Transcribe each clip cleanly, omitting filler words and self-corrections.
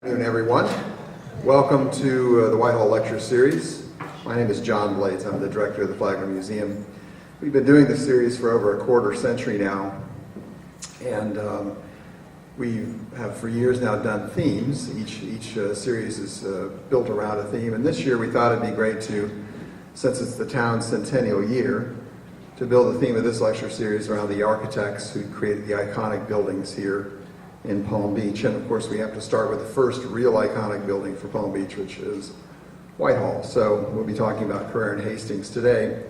Good afternoon, everyone. Welcome to the Whitehall Lecture Series. My name is John Blades. I'm the director of the Flagler Museum. We've been doing this series for over a quarter century now, and we have for years now done themes. Each series is built around a theme, and this year we thought it'd be great to, since it's the town's centennial year, to build the theme of this lecture series around the architects who created the iconic buildings here in Palm Beach. And of course we have to start with the first real iconic building for Palm Beach, which is Whitehall. So we'll be talking about Carrère and Hastings today.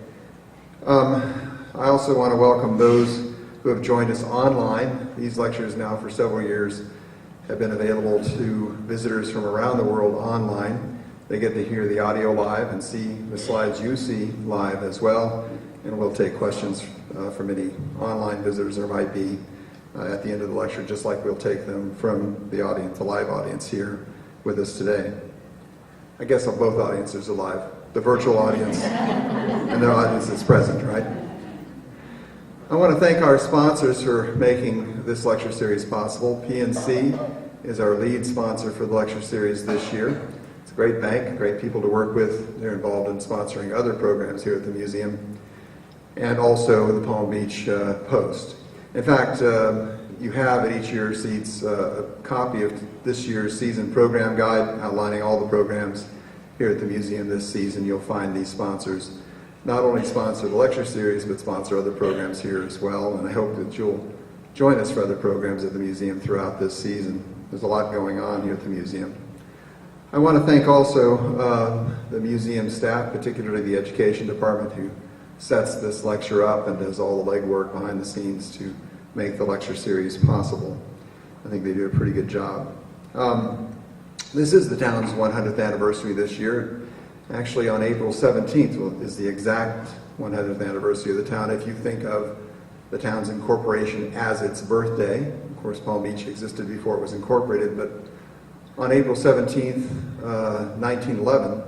I also want to welcome those who have joined us online. These lectures now for several years have been available to visitors from around the world online. They get to hear the audio live and see the slides you see live as well. And we'll take questions from any online visitors there might be at the end of the lecture, just like we'll take them from the audience, the live audience here with us today. I guess both audiences are live, the virtual audience and the audience that's present, right? I want to thank our sponsors for making this lecture series possible. PNC is our lead sponsor for the lecture series this year. It's a great bank, great people to work with. They're involved in sponsoring other programs here at the museum, and also the Palm Beach Post. In fact, you have at each year's seats a copy of this year's season program guide outlining all the programs here at the museum this season. You'll find these sponsors not only sponsor the lecture series, but sponsor other programs here as well. And I hope that you'll join us for other programs at the museum throughout this season. There's a lot going on here at the museum. I want to thank also the museum staff, particularly the education department, who sets this lecture up and does all the legwork behind the scenes to make the lecture series possible. I think they do a pretty good job. This is the town's 100th anniversary this year. Actually, on April 17th is the exact 100th anniversary of the town. If you think of the town's incorporation as its birthday, of course Palm Beach existed before it was incorporated, but on April 17th, 1911,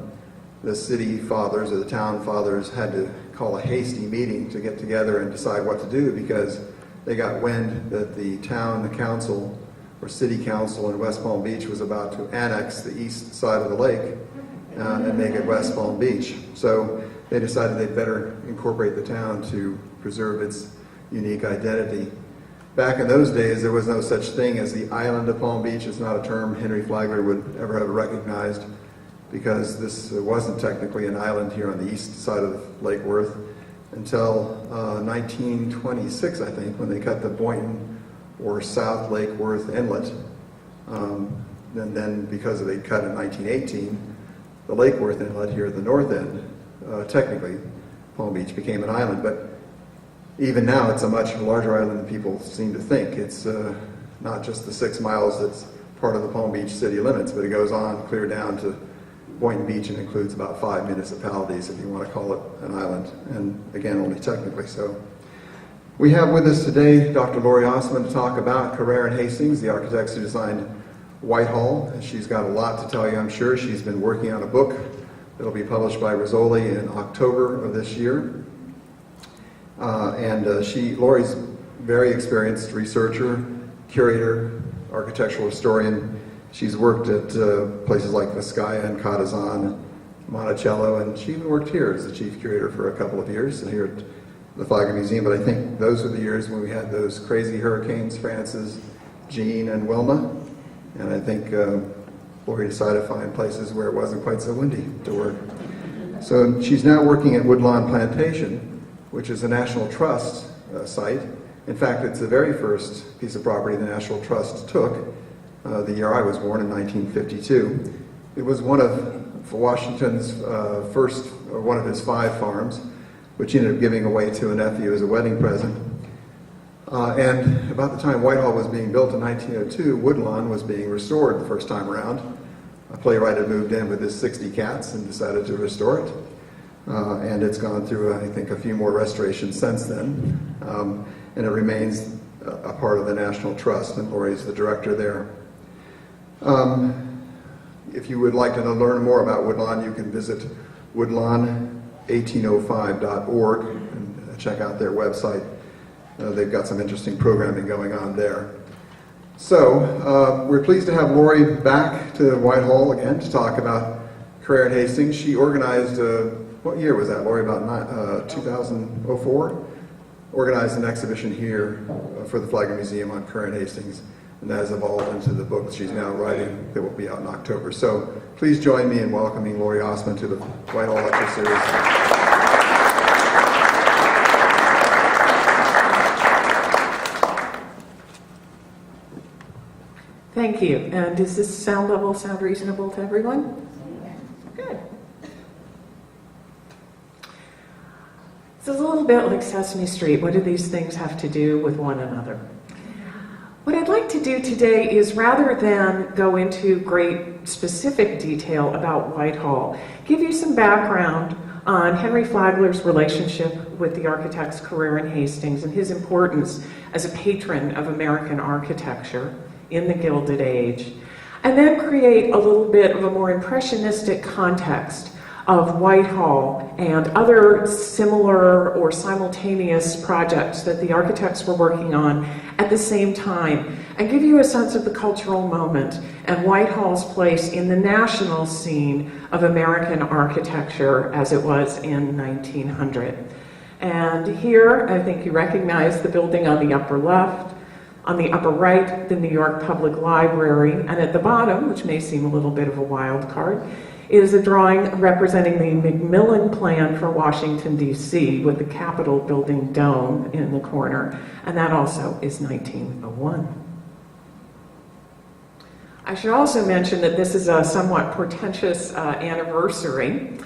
the city fathers or the town fathers had to call a hasty meeting to get together and decide what to do, because they got wind that the town council or city council in West Palm Beach was about to annex the east side of the lake and make it West Palm Beach. So they decided they'd better incorporate the town to preserve its unique identity. Back in those days, there was no such thing as the island of Palm Beach. It's not a term Henry Flagler would ever have recognized, because this wasn't technically an island here on the east side of Lake Worth until 1926, I think, when they cut the Boynton or South Lake Worth Inlet. And then because they'd cut in 1918, the Lake Worth Inlet here at the north end, technically Palm Beach became an island. But even now it's a much larger island than people seem to think. It's not just the 6 miles that's part of the Palm Beach city limits, but it goes on clear down to Boynton Beach and includes about 5 municipalities, if you want to call it an island, and again, only technically so. We have with us today Dr. Laurie Ossman to talk about Carrère and Hastings, the architects who designed Whitehall. She's got a lot to tell you, I'm sure. She's been working on a book that'll be published by Rizzoli in October of this year. Laurie's a very experienced researcher, curator, architectural historian. She's worked at places like Vizcaya and Courtyard, Monticello, and she even worked here as the chief curator for a couple of years here at the Flagler Museum. But I think those were the years when we had those crazy hurricanes, Francis, Jean, and Wilma. And I think Laurie decided to find places where it wasn't quite so windy to work. So she's now working at Woodlawn Plantation, which is a National Trust site. In fact, it's the very first piece of property the National Trust took. The year I was born, in 1952. It was one of Washington's one of his 5 farms, which he ended up giving away to a nephew as a wedding present. And about the time Whitehall was being built in 1902, Woodlawn was being restored the first time around. A playwright had moved in with his 60 cats and decided to restore it. And it's gone through, I think, a few more restorations since then. And it remains a part of the National Trust, and Laurie's the director there. If you would like to learn more about Woodlawn, you can visit woodlawn1805.org and check out their website. They've got some interesting programming going on there. So, we're pleased to have Laurie back to Whitehall again to talk about Carrère and Hastings. She organized, what year was that, Laurie? About 2004? Organized an exhibition here for the Flagler Museum on Carrère and Hastings, and that has evolved into the book she's now writing that will be out in October. So, please join me in welcoming Laurie Ossman to the Whitehall Lecture Series. Thank you. And does this sound level sound reasonable to everyone? Good. It's a little bit like Sesame Street. What do these things have to do with one another? What I'd like to do today is, rather than go into great specific detail about Whitehall, give you some background on Henry Flagler's relationship with the architects Carrère and Hastings and his importance as a patron of American architecture in the Gilded Age, and then create a little bit of a more impressionistic context of Whitehall and other similar or simultaneous projects that the architects were working on at the same time, and give you a sense of the cultural moment and Whitehall's place in the national scene of American architecture as it was in 1900. And here, I think you recognize the building on the upper left. On the upper right, the New York Public Library, and at the bottom, which may seem a little bit of a wild card, is a drawing representing the MacMillan plan for Washington, D.C., with the Capitol building dome in the corner, and that also is 1901. I should also mention that this is a somewhat portentous anniversary.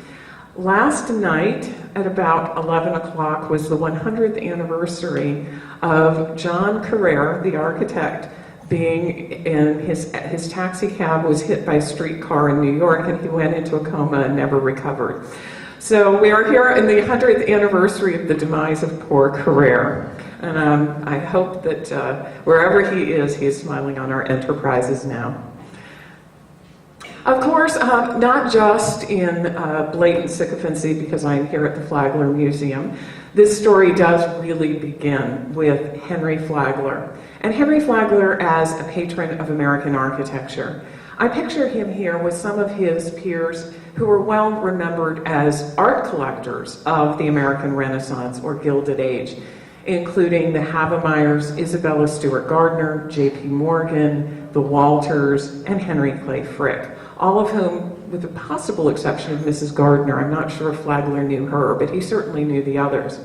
Last night, at about 11 o'clock, was the 100th anniversary of John Carrère, the architect, being in his taxi cab was hit by a streetcar in New York, and he went into a coma and never recovered. So we are here in the 100th anniversary of the demise of poor Carrère. And I hope that wherever he is smiling on our enterprises now. Of course, not just in blatant sycophancy because I'm here at the Flagler Museum. This story does really begin with Henry Flagler, and Henry Flagler as a patron of American architecture. I picture him here with some of his peers who were well remembered as art collectors of the American Renaissance or Gilded Age, including the Havemeyers, Isabella Stewart Gardner, J.P. Morgan, the Walters, and Henry Clay Frick, all of whom, with the possible exception of Mrs. Gardner, I'm not sure if Flagler knew her, but he certainly knew the others.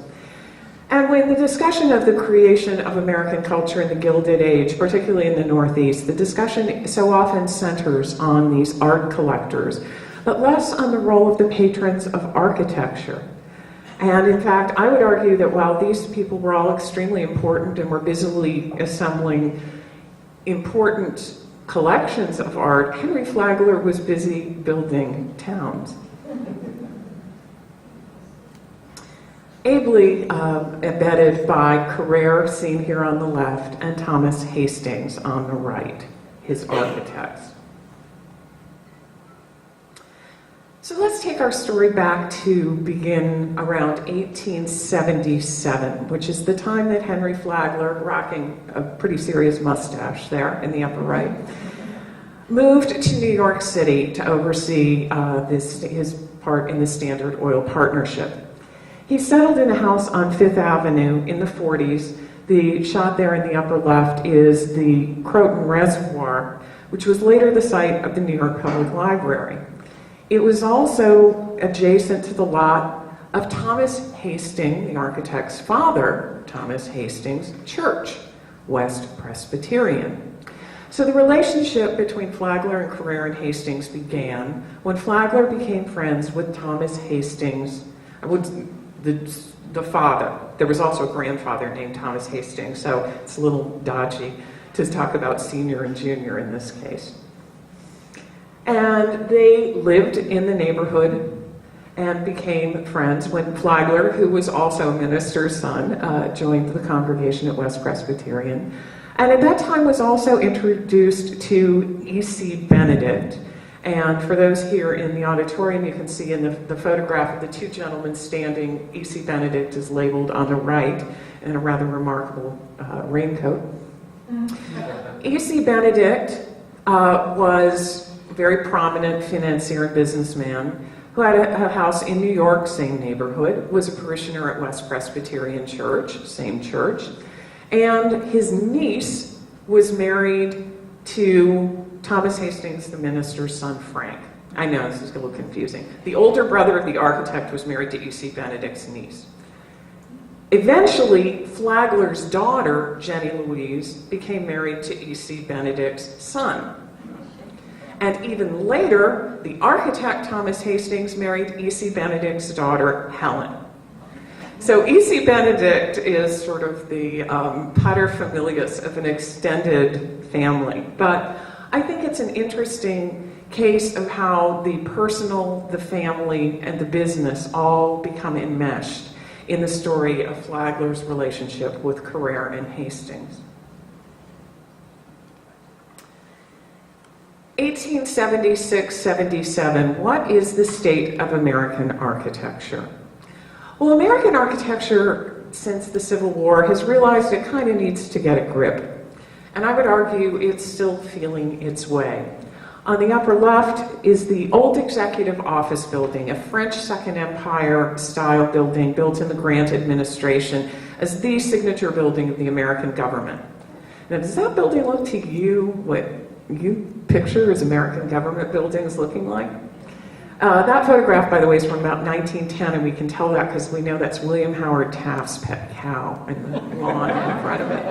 And when the discussion of the creation of American culture in the Gilded Age, particularly in the Northeast, the discussion so often centers on these art collectors, but less on the role of the patrons of architecture. And in fact, I would argue that while these people were all extremely important and were busily assembling important collections of art, Henry Flagler was busy building towns. Ably abetted by Carrère, seen here on the left, and Thomas Hastings on the right, his architects. So let's take our story back to begin around 1877, which is the time that Henry Flagler, rocking a pretty serious mustache there in the upper right, moved to New York City to oversee his part in the Standard Oil Partnership. He settled in a house on Fifth Avenue in the 40s. The shot there in the upper left is the Croton Reservoir, which was later the site of the New York Public Library. It was also adjacent to the lot of Thomas Hastings, the architect's father, Thomas Hastings Church, West Presbyterian. So the relationship between Flagler and Carrère and Hastings began when Flagler became friends with Thomas Hastings, the father. There was also a grandfather named Thomas Hastings, so it's a little dodgy to talk about senior and junior in this case. And they lived in the neighborhood and became friends when Flagler, who was also a minister's son, joined the congregation at West Presbyterian. And at that time was also introduced to E.C. Benedict. And for those here in the auditorium, you can see in the photograph of the two gentlemen standing, E.C. Benedict is labeled on the right in a rather remarkable raincoat. E.C. Benedict was a very prominent financier and businessman who had a house in New York, same neighborhood, was a parishioner at West Presbyterian Church, same church, and his niece was married to Thomas Hastings, the minister's son, Frank. I know, this is a little confusing. The older brother of the architect was married to E.C. Benedict's niece. Eventually, Flagler's daughter, Jenny Louise, became married to E.C. Benedict's son. And even later, the architect Thomas Hastings married E.C. Benedict's daughter, Helen. So E.C. Benedict is sort of the paterfamilias of an extended family. But I think it's an interesting case of how the personal, the family, and the business all become enmeshed in the story of Flagler's relationship with Carrère and Hastings. 1876-77, what is the state of American architecture? Well, American architecture, since the Civil War, has realized it kind of needs to get a grip. And I would argue it's still feeling its way. On the upper left is the old executive office building, a French Second Empire style building built in the Grant administration as the signature building of the American government. Now, does that building look to you what you picture as American government buildings looking like? That photograph, by the way, is from about 1910, and we can tell that because we know that's William Howard Taft's pet cow and the lawn in front of it.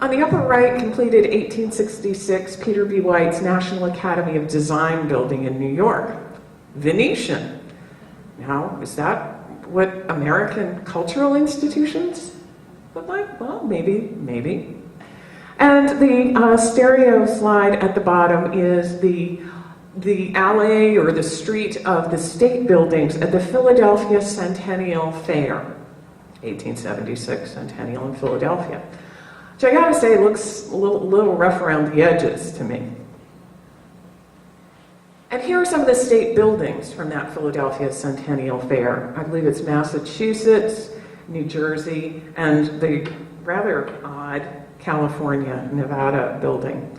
On the upper right, completed 1866, Peter B. White's National Academy of Design building in New York. Venetian. Now, is that what American cultural institutions look like? Well, maybe. And the stereo slide at the bottom is the alley or the street of the state buildings at the Philadelphia Centennial Fair. 1876 Centennial in Philadelphia. Which I gotta say looks a little rough around the edges to me. And here are some of the state buildings from that Philadelphia Centennial Fair. I believe it's Massachusetts, New Jersey, and the rather odd California, Nevada building.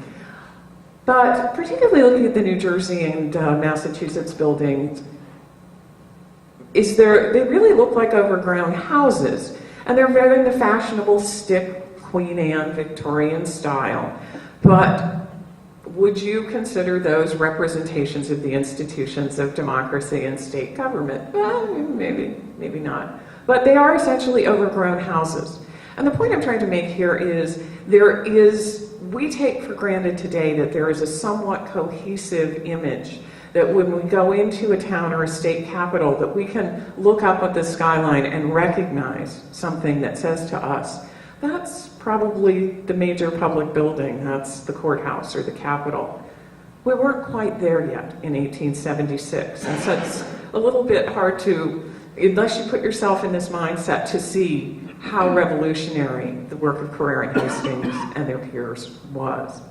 But particularly looking at the New Jersey and Massachusetts buildings, they really look like overgrown houses. And they're very in the fashionable stick Queen Anne Victorian style. But would you consider those representations of the institutions of democracy and state government? Well, maybe not. But they are essentially overgrown houses. And the point I'm trying to make here is we take for granted today that there is a somewhat cohesive image that when we go into a town or a state capital that we can look up at the skyline and recognize something that says to us, that's probably the major public building, that's the courthouse or the Capitol. We weren't quite there yet in 1876, and so it's a little bit hard to, unless you put yourself in this mindset, to see how revolutionary the work of Carrère and Hastings and their peers was.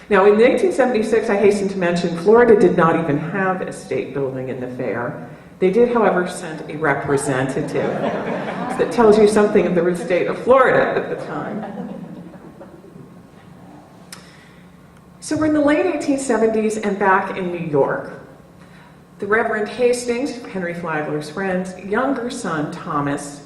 Now, in 1876, I hasten to mention, Florida did not even have a state building in the fair. They did, however, send a representative. That tells you something of the state of Florida at the time. So we're in the late 1870s and back in New York. The Reverend Hastings, Henry Flagler's friend's younger son, Thomas,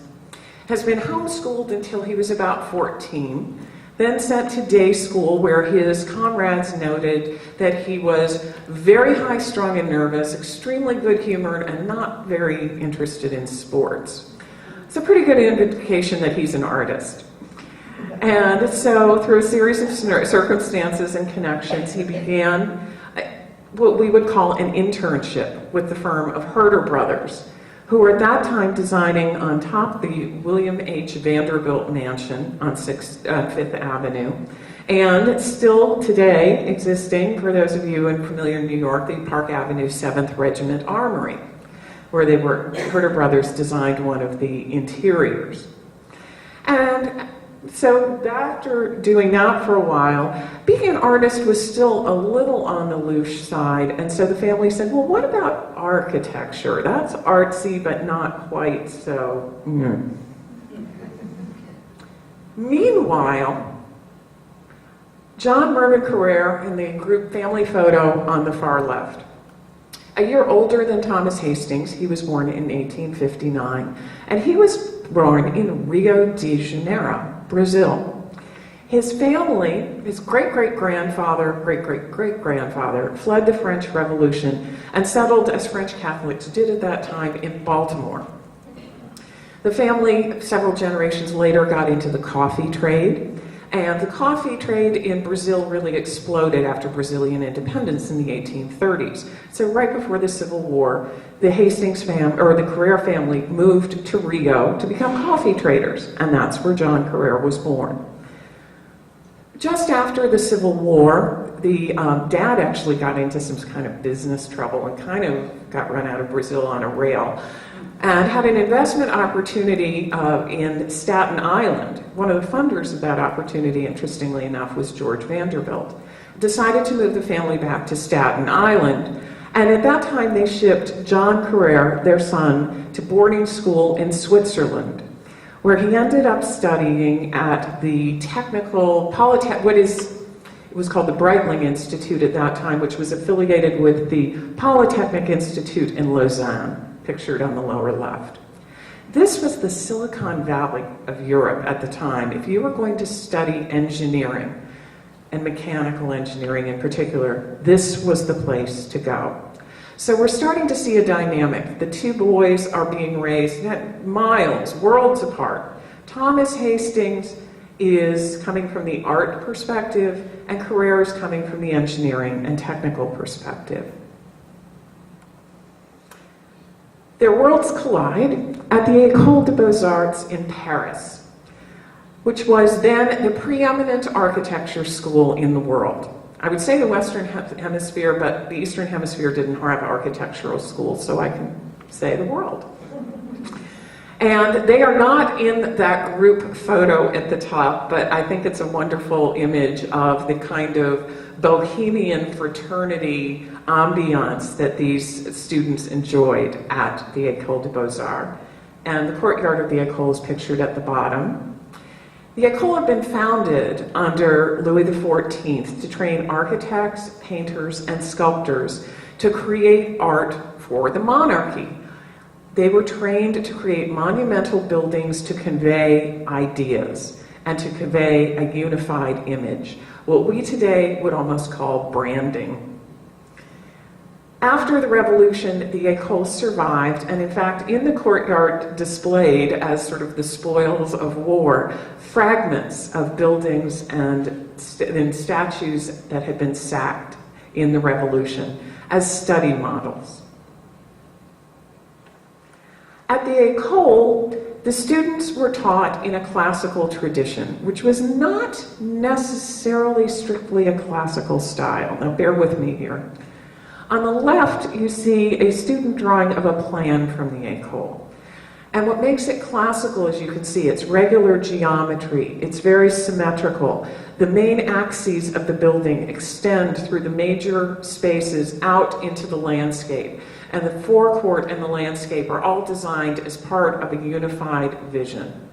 has been homeschooled until he was about 14, then sent to day school where his comrades noted that he was very high-strung and nervous, extremely good-humored, and not very interested in sports. It's a pretty good indication that he's an artist. And so through a series of circumstances and connections, he began what we would call an internship with the firm of Herder Brothers, who were at that time designing on top the William H. Vanderbilt mansion on 5th Avenue, and still today existing, for those of you familiar in New York, the Park Avenue 7th Regiment Armory, where Herder Brothers designed one of the interiors. And so after doing that for a while, being an artist was still a little on the loose side, and so the family said, well, what about architecture? That's artsy, but not quite so. Meanwhile, John Mervyn Carrère in the group family photo on the far left. A year older than Thomas Hastings, he was born in 1859, and he was born in Rio de Janeiro, Brazil. His family, his great-great-grandfather, great-great-great-grandfather, fled the French Revolution and settled, as French Catholics did at that time, in Baltimore. The family, several generations later, got into the coffee trade, and the coffee trade in Brazil really exploded after Brazilian independence in the 1830s. So right before the Civil War, the Carrère family moved to Rio to become coffee traders, and that's where John Carrère was born. Just after the Civil War, the dad actually got into some kind of business trouble and kind of got run out of Brazil on a rail, and had an investment opportunity in Staten Island. One of the funders of that opportunity, interestingly enough, was George Vanderbilt. Decided to move the family back to Staten Island, and at that time they shipped John Carrère, their son, to boarding school in Switzerland, where he ended up studying at the it was called the Breitling Institute at that time, which was affiliated with the Polytechnic Institute in Lausanne, pictured on the lower left. This was the Silicon Valley of Europe at the time. If you were going to study engineering, and mechanical engineering in particular, this was the place to go. So we're starting to see a dynamic. The two boys are being raised miles, worlds apart. Thomas Hastings is coming from the art perspective, and Carrère is coming from the engineering and technical perspective. Their worlds collide at the École des Beaux-Arts in Paris, which was then the preeminent architecture school in the world. I would say the Western Hemisphere, but the Eastern Hemisphere didn't have architectural schools, so I can say the world. And they are not in that group photo at the top, but I think it's a wonderful image of the kind of bohemian fraternity ambiance that these students enjoyed at the École des Beaux-Arts. And the courtyard of the École is pictured at the bottom. The École had been founded under Louis XIV to train architects, painters, and sculptors to create art for the monarchy. They were trained to create monumental buildings to convey ideas and to convey a unified image, what we today would almost call branding. After the revolution, the École survived, and in fact, in the courtyard displayed as sort of the spoils of war, fragments of buildings and statues that had been sacked in the revolution as study models. At the École, the students were taught in a classical tradition, which was not necessarily strictly a classical style. Now, bear with me here. On the left, you see a student drawing of a plan from the École. And what makes it classical, as you can see, it's regular geometry. It's very symmetrical. The main axes of the building extend through the major spaces out into the landscape. And the forecourt and the landscape are all designed as part of a unified vision.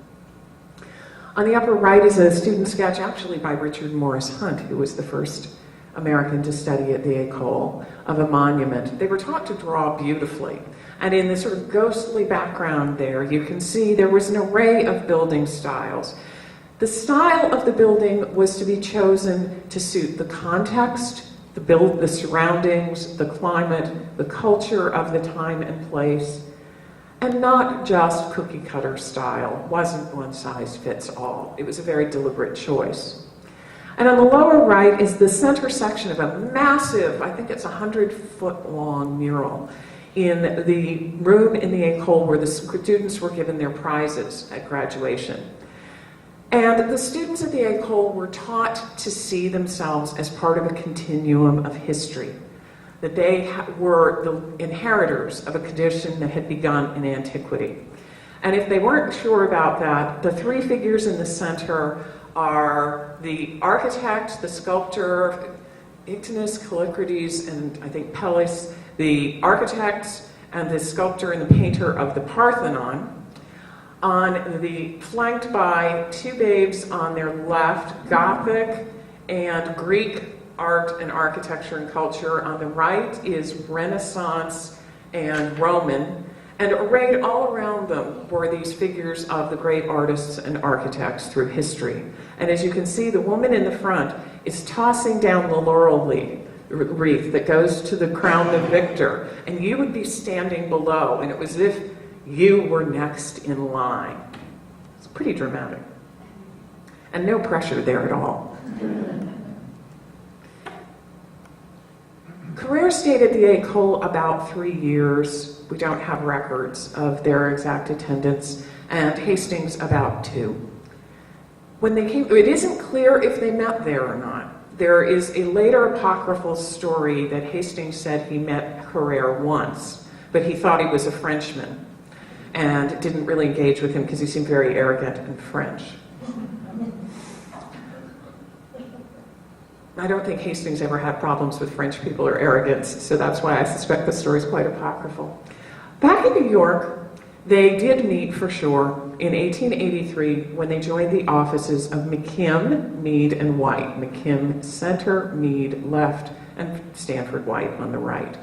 On the upper right is a student sketch, actually by Richard Morris Hunt, who was the first American to study at the École, of a monument. They were taught to draw beautifully. And in the sort of ghostly background there, you can see there was an array of building styles. The style of the building was to be chosen to suit the context, the surroundings, the climate, the culture of the time and place, and not just cookie cutter style. It wasn't one size fits all. It was a very deliberate choice. And on the lower right is the center section of a massive, I think it's 100-foot long mural in the room in the École where the students were given their prizes at graduation. And the students at the École were taught to see themselves as part of a continuum of history, that they were the inheritors of a tradition that had begun in antiquity. And if they weren't sure about that, the three figures in the center are the architect, the sculptor, Ictinus, Callicrates, and I think Pellis, the architect and the sculptor and the painter of the Parthenon, flanked by two babes on their left, Gothic and Greek art and architecture and culture. On the right is Renaissance and Roman, and arrayed all around them were these figures of the great artists and architects through history. And as you can see, the woman in the front is tossing down the laurel wreath that goes to the crown of victor, and you would be standing below, and it was as if you were next in line. It's pretty dramatic. And no pressure there at all. Carrère stayed at the École about 3 years. We don't have records of their exact attendance, and Hastings about 2. When they came, it isn't clear if they met there or not. There is a later apocryphal story that Hastings said he met Carrère once, but he thought he was a Frenchman and didn't really engage with him because he seemed very arrogant and French. I don't think Hastings ever had problems with French people or arrogance, so that's why I suspect the story is quite apocryphal. Back in New York, they did meet for sure in 1883 when they joined the offices of McKim, Mead, and White. McKim center, Mead left, and Stanford White on the right.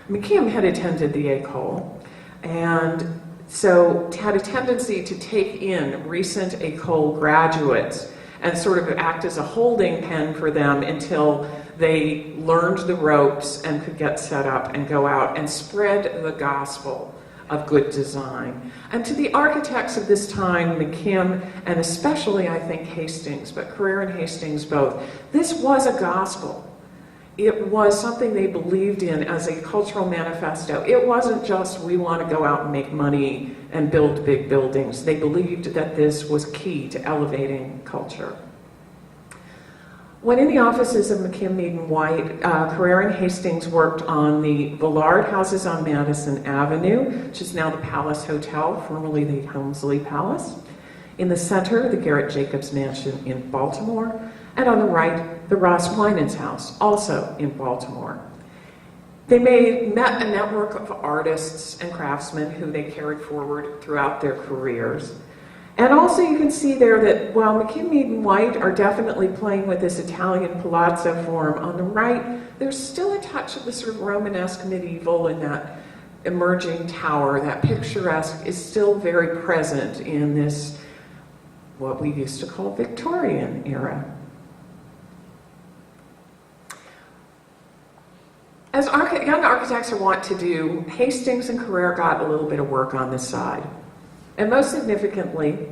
McKim had attended the École, and so had a tendency to take in recent École graduates and sort of act as a holding pen for them until they learned the ropes and could get set up and go out and spread the gospel of good design. And to the architects of this time, McKim, and especially I think Hastings, but Carrère and Hastings both, this was a gospel. It was something they believed in as a cultural manifesto. It wasn't just, we want to go out and make money and build big buildings. They believed that this was key to elevating culture. When in the offices of McKim, Mead, and White, Carrère and Hastings worked on the Villard houses on Madison Avenue, which is now the Palace Hotel, formerly the Helmsley Palace. In the center, the Garrett Jacobs Mansion in Baltimore. And on the right, the Ross Winans House, also in Baltimore. They met a network of artists and craftsmen who they carried forward throughout their careers. And also you can see there that while McKim, Mead, and White are definitely playing with this Italian palazzo form, on the right, there's still a touch of the sort of Romanesque medieval in that emerging tower. That picturesque is still very present in this, what we used to call Victorian era. As young architects are wont to do, Hastings and Carrère got a little bit of work on this side. And most significantly,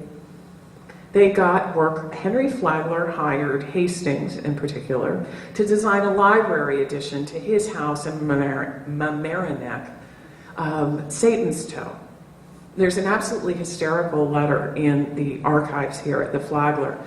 they got work, Henry Flagler hired Hastings in particular to design a library addition to his house in Mamaroneck, Satan's Toe. There's an absolutely hysterical letter in the archives here at the Flagler.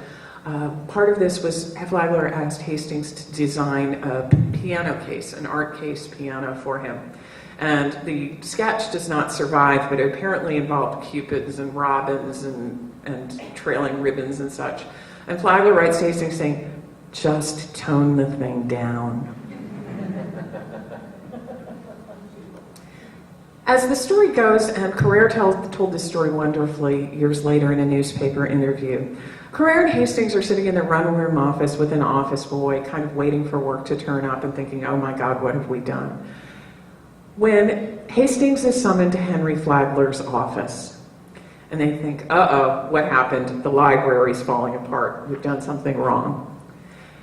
Part of this was Flagler asked Hastings to design a piano case, an art case piano for him. And the sketch does not survive, but it apparently involved cupids and robins and trailing ribbons and such. And Flagler writes to Hastings saying, just tone the thing down. As the story goes, and Carrère told this story wonderfully years later in a newspaper interview, Carrère and Hastings are sitting in their run room office with an office boy, kind of waiting for work to turn up and thinking, oh my God, what have we done? When Hastings is summoned to Henry Flagler's office, and they think, uh-oh, what happened? The library's falling apart. We've done something wrong.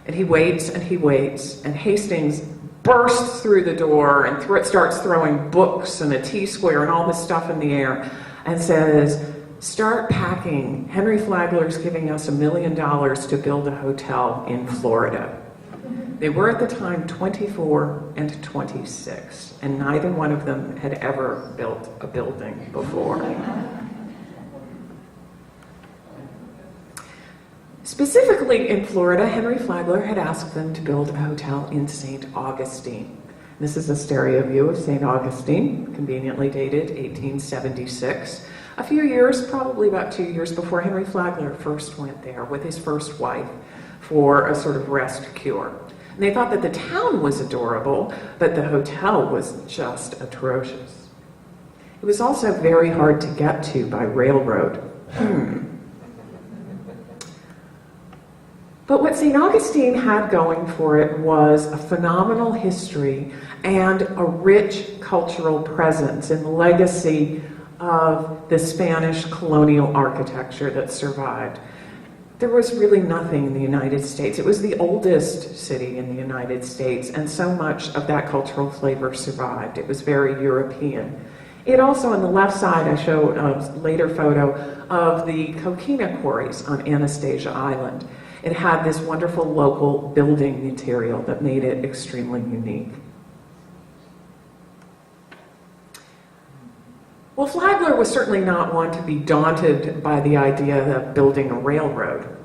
And he waits, and Hastings bursts through the door and starts throwing books and a T-square and all this stuff in the air and says, start packing. Henry Flagler's giving us $1 million to build a hotel in Florida. They were at the time 24 and 26, and neither one of them had ever built a building before. Specifically in Florida, Henry Flagler had asked them to build a hotel in St. Augustine. This is a stereo view of St. Augustine, conveniently dated 1876. A few years, probably about 2 years before Henry Flagler first went there with his first wife for a sort of rest cure. And they thought that the town was adorable, but the hotel was just atrocious. It was also very hard to get to by railroad. But what St. Augustine had going for it was a phenomenal history and a rich cultural presence in the legacy of the Spanish colonial architecture that survived. There was really nothing in the United States. It was the oldest city in the United States, and so much of that cultural flavor survived. It was very European. It also, on the left side, I show a later photo of the coquina quarries on Anastasia Island. It had this wonderful local building material that made it extremely unique. Well, Flagler was certainly not one to be daunted by the idea of building a railroad.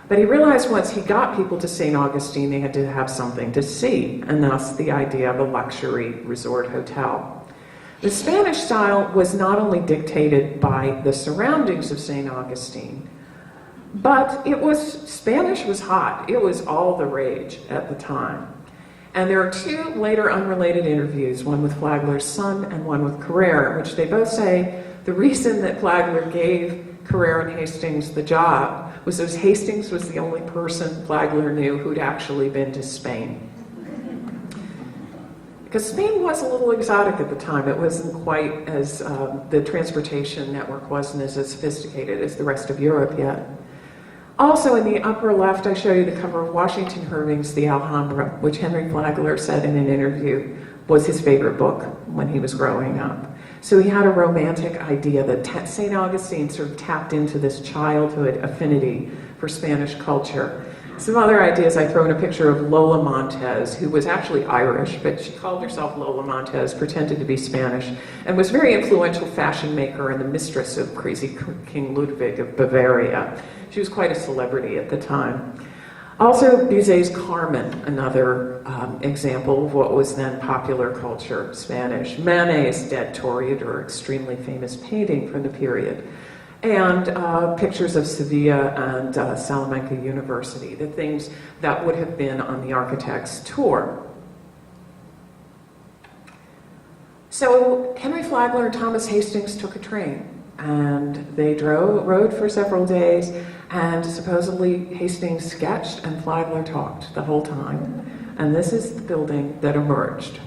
But he realized once he got people to St. Augustine, they had to have something to see, and thus the idea of a luxury resort hotel. The Spanish style was not only dictated by the surroundings of St. Augustine, but Spanish was hot. It was all the rage at the time. And there are two later unrelated interviews, one with Flagler's son and one with Carrère, in which they both say the reason that Flagler gave Carrère and Hastings the job was because Hastings was the only person Flagler knew who'd actually been to Spain. Because Spain was a little exotic at the time. It wasn't quite as, the transportation network wasn't as sophisticated as the rest of Europe yet. Also, in the upper left, I show you the cover of Washington Irving's The Alhambra, which Henry Flagler said in an interview was his favorite book when he was growing up. So he had a romantic idea that St. Augustine sort of tapped into this childhood affinity for Spanish culture. Some other ideas, I throw in a picture of Lola Montez, who was actually Irish, but she called herself Lola Montez, pretended to be Spanish, and was a very influential fashion maker and the mistress of crazy King Ludwig of Bavaria. She was quite a celebrity at the time. Also, Bizet's Carmen, another example of what was then popular culture, Spanish. Manet's Dead Toreador, extremely famous painting from the period. And pictures of Sevilla and Salamanca University, the things that would have been on the architect's tour. So Henry Flagler and Thomas Hastings took a train, and they rode for several days, and supposedly Hastings sketched and Flagler talked the whole time. And this is the building that emerged.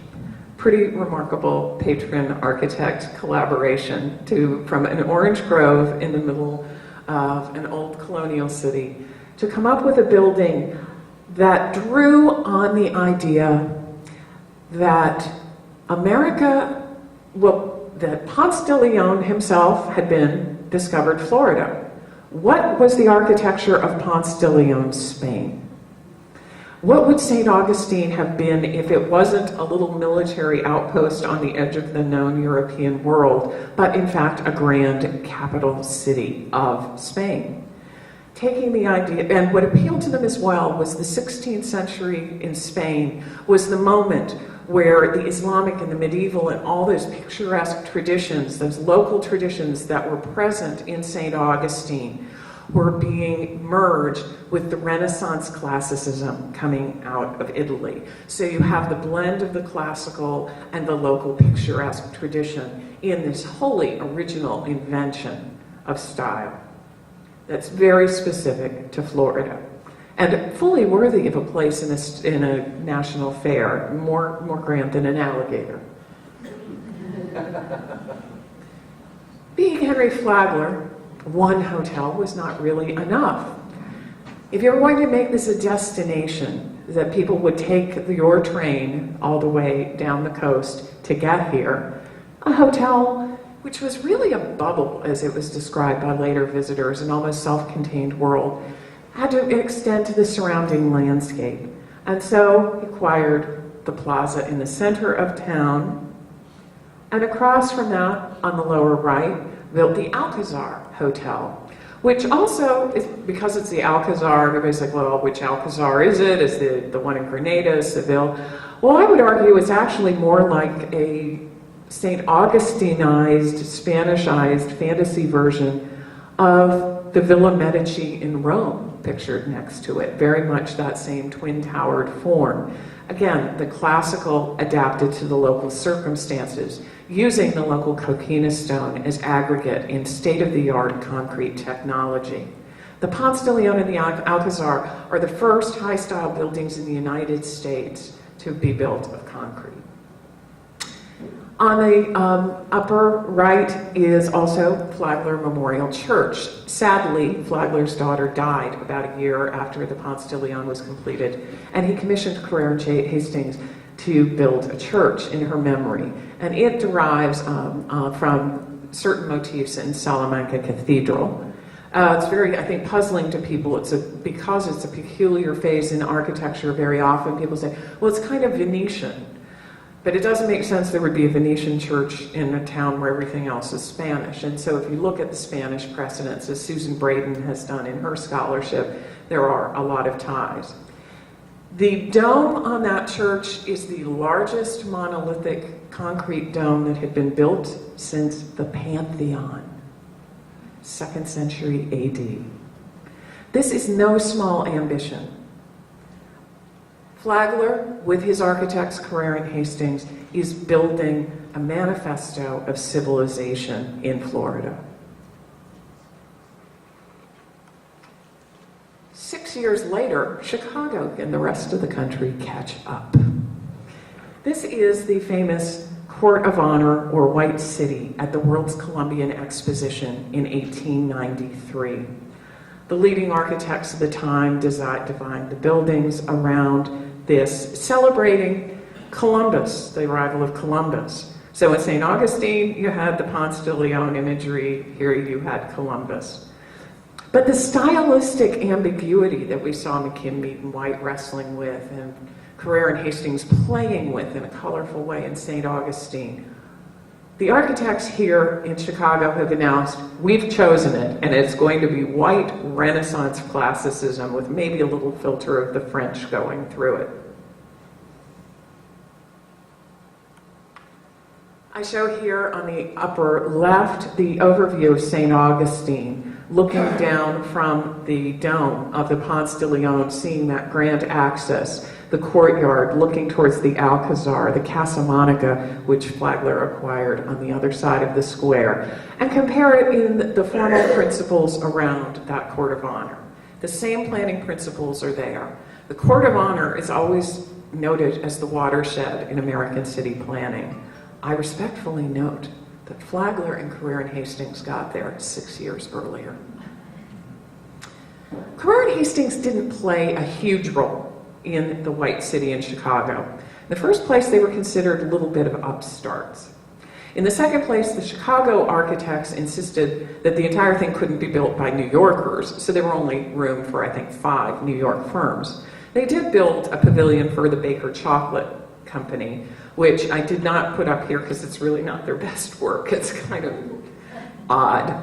Pretty remarkable patron-architect collaboration from an orange grove in the middle of an old colonial city to come up with a building that drew on the idea that that Ponce de Leon himself had discovered Florida. What was the architecture of Ponce de Leon's Spain? What would St. Augustine have been if it wasn't a little military outpost on the edge of the known European world, but in fact a grand capital city of Spain? Taking the idea, and what appealed to them as well was the 16th century in Spain was the moment where the Islamic and the medieval and all those picturesque traditions, those local traditions that were present in St. Augustine, were being merged with the Renaissance classicism coming out of Italy. So you have the blend of the classical and the local picturesque tradition in this wholly original invention of style that's very specific to Florida and fully worthy of a place in a national fair, more grand than an alligator. Being Henry Flagler, one hotel was not really enough. If you're going to make this a destination that people would take your train all the way down the coast to get here, a hotel which was really a bubble, as it was described by later visitors, an almost self-contained world, had to extend to the surrounding landscape. And so he acquired the plaza in the center of town, and across from that, on the lower right, built the Alcazar Hotel, which also, because it's the Alcazar, everybody's like, well, which Alcazar is it? Is the one in Granada, Seville? Well, I would argue it's actually more like a St. Augustinized, Spanishized fantasy version of the Villa Medici in Rome, pictured next to it. Very much that same twin-towered form. Again, the classical adapted to the local circumstances, using the local coquina stone as aggregate in state-of-the-art concrete technology. The Ponce de Leon and the Alcazar are the first high-style buildings in the United States to be built of concrete. On the upper right is also Flagler Memorial Church. Sadly, Flagler's daughter died about a year after the Ponce de Leon was completed, and he commissioned Carrère and Hastings to build a church in her memory. And it derives from certain motifs in Salamanca Cathedral. It's very, I think, puzzling to people. Because it's a peculiar phase in architecture, very often people say, well, it's kind of Venetian. But it doesn't make sense there would be a Venetian church in a town where everything else is Spanish. And so if you look at the Spanish precedents, as Susan Braden has done in her scholarship, there are a lot of ties. The dome on that church is the largest monolithic concrete dome that had been built since the Pantheon, 2nd century AD. This is no small ambition. Flagler, with his architects Carrère and Hastings, is building a manifesto of civilization in Florida. 6 years later, Chicago and the rest of the country catch up. This is the famous Court of Honor, or White City, at the World's Columbian Exposition in 1893. The leading architects of the time designed the buildings around this, celebrating Columbus, the arrival of Columbus. So in St. Augustine, you had the Ponce de Leon imagery. Here you had Columbus. But the stylistic ambiguity that we saw McKim, White wrestling with, and Carrère and Hastings playing with in a colorful way in St. Augustine, the architects here in Chicago have announced, we've chosen it, and it's going to be white Renaissance classicism with maybe a little filter of the French going through it. I show here on the upper left the overview of St. Augustine, looking down from the dome of the Ponce de Leon, seeing that grand axis, the courtyard, looking towards the Alcazar, the Casa Monica, which Flagler acquired on the other side of the square, and compare it in the formal principles around that court of honor. The same planning principles are there. The court of honor is always noted as the watershed in American city planning. I respectfully note that Flagler and Carrère and Hastings got there 6 years earlier. Carrère and Hastings didn't play a huge role in the White City in Chicago. In the first place, they were considered a little bit of upstarts. In the second place, the Chicago architects insisted that the entire thing couldn't be built by New Yorkers, so there were only room for, I think, 5 New York firms. They did build a pavilion for the Baker Chocolate Company, which I did not put up here because it's really not their best work. It's kind of odd.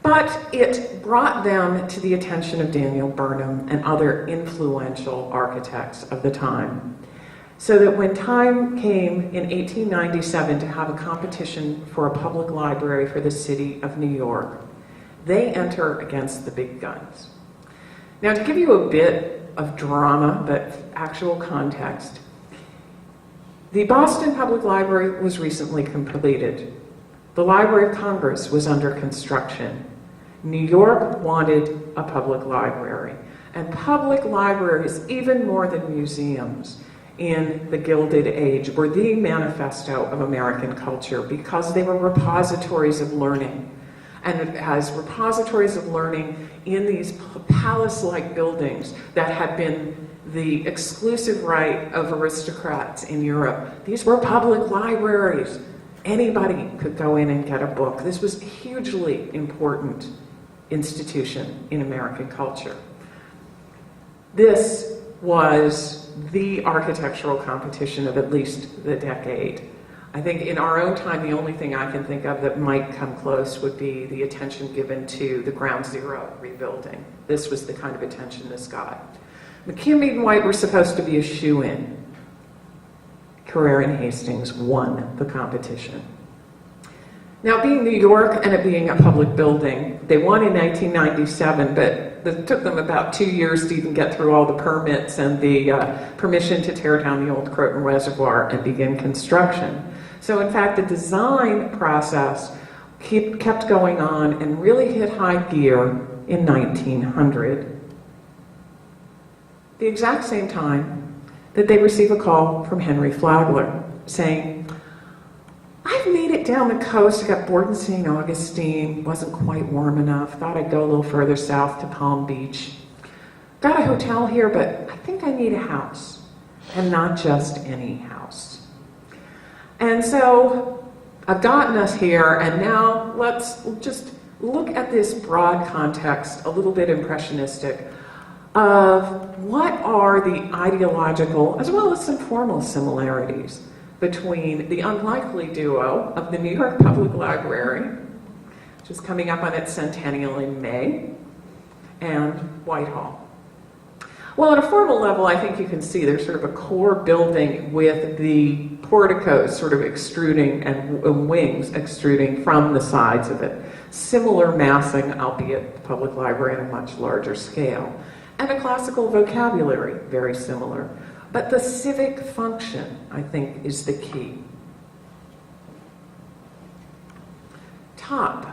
But it brought them to the attention of Daniel Burnham and other influential architects of the time. So that when time came in 1897 to have a competition for a public library for the city of New York, they enter against the big guns. Now, to give you a bit of drama, but actual context, the Boston Public Library was recently completed. The Library of Congress was under construction. New York wanted a public library. And public libraries, even more than museums, in the Gilded Age were the manifesto of American culture because they were repositories of learning. And as repositories of learning in these palace-like buildings that had been the exclusive right of aristocrats in Europe, these were public libraries. Anybody could go in and get a book. This was a hugely important institution in American culture. This was the architectural competition of at least the decade. I think in our own time, the only thing I can think of that might come close would be the attention given to the Ground Zero rebuilding. This was the kind of attention this got. McKim, White were supposed to be a shoe-in. Carrère and Hastings won the competition. Now, being New York and it being a public building, they won in 1997, but it took them about 2 years to even get through all the permits and the permission to tear down the old Croton Reservoir and begin construction. So in fact, the design process kept going on and really hit high gear in 1900, the exact same time that they receive a call from Henry Flagler saying, "I've made it down the coast, I got bored in St. Augustine, wasn't quite warm enough, thought I'd go a little further south to Palm Beach. Got a hotel here, but I think I need a house, and not just any house." And so I've gotten us here, and now let's just look at this broad context, a little bit impressionistic, of what are the ideological as well as some formal similarities between the unlikely duo of the New York Public Library, which is coming up on its centennial in May, and Whitehall. Well, at a formal level, I think you can see there's sort of a core building with the porticos sort of extruding and wings extruding from the sides of it. Similar massing, albeit the public library at a much larger scale. And a classical vocabulary, very similar. But the civic function, I think, is the key. Top,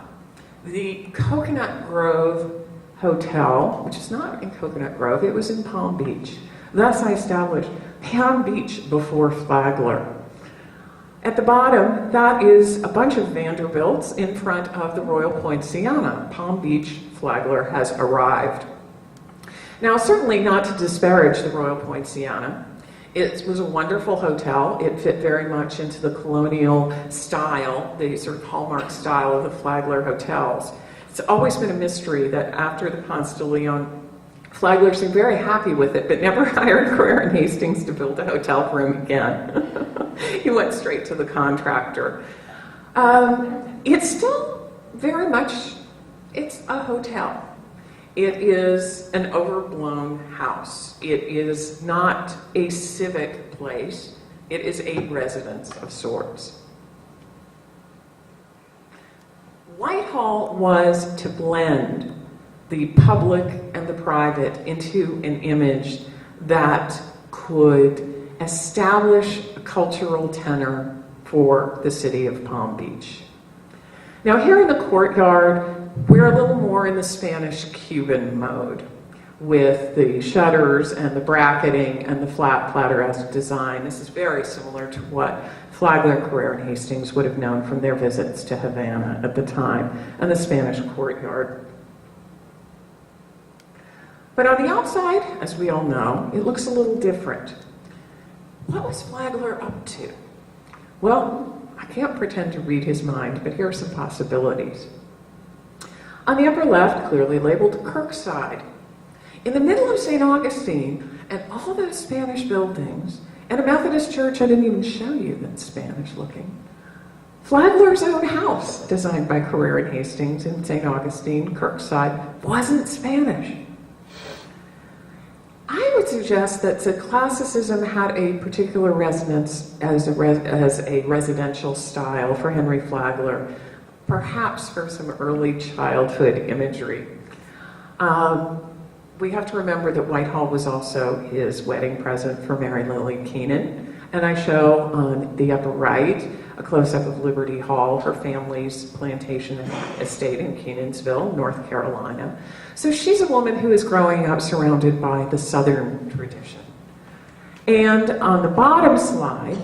the Coconut Grove Hotel, which is not in Coconut Grove, it was in Palm Beach. Thus I established Palm Beach before Flagler. At the bottom, that is a bunch of Vanderbilts in front of the Royal Poinciana. Palm Beach, Flagler has arrived. Now, certainly not to disparage the Royal Poinciana. It was a wonderful hotel. It fit very much into the colonial style, the sort of hallmark style of the Flagler hotels. It's always been a mystery that after the Ponce de Leon, Flagler seemed very happy with it, but never hired Carrère and Hastings to build a hotel for him again. He went straight to the contractor. It's still very much, it's a hotel. It is an overblown house. It is not a civic place. It is a residence of sorts. Whitehall was to blend the public and the private into an image that could establish a cultural tenor for the city of Palm Beach. Now here in the courtyard, we're a little more in the Spanish-Cuban mode with the shutters and the bracketing and the flat plateresque design. This is very similar to what Flagler, Carrère, and Hastings would have known from their visits to Havana at the time and the Spanish courtyard. But on the outside, as we all know, it looks a little different. What was Flagler up to? Well, I can't pretend to read his mind, but here are some possibilities. On the upper left, clearly labeled Kirkside. In the middle of St. Augustine, and all those Spanish buildings, and a Methodist church I didn't even show you that's Spanish looking. Flagler's own house, designed by Carrère and Hastings in St. Augustine, Kirkside, wasn't Spanish. I would suggest that the classicism had a particular resonance as a residential style for Henry Flagler, perhaps for some early childhood imagery. We have to remember that Whitehall was also his wedding present for Mary Lily Keenan, and I show on the upper right a close-up of Liberty Hall, her family's plantation and estate in Kenansville, North Carolina. So she's a woman who is growing up surrounded by the Southern tradition. And on the bottom slide,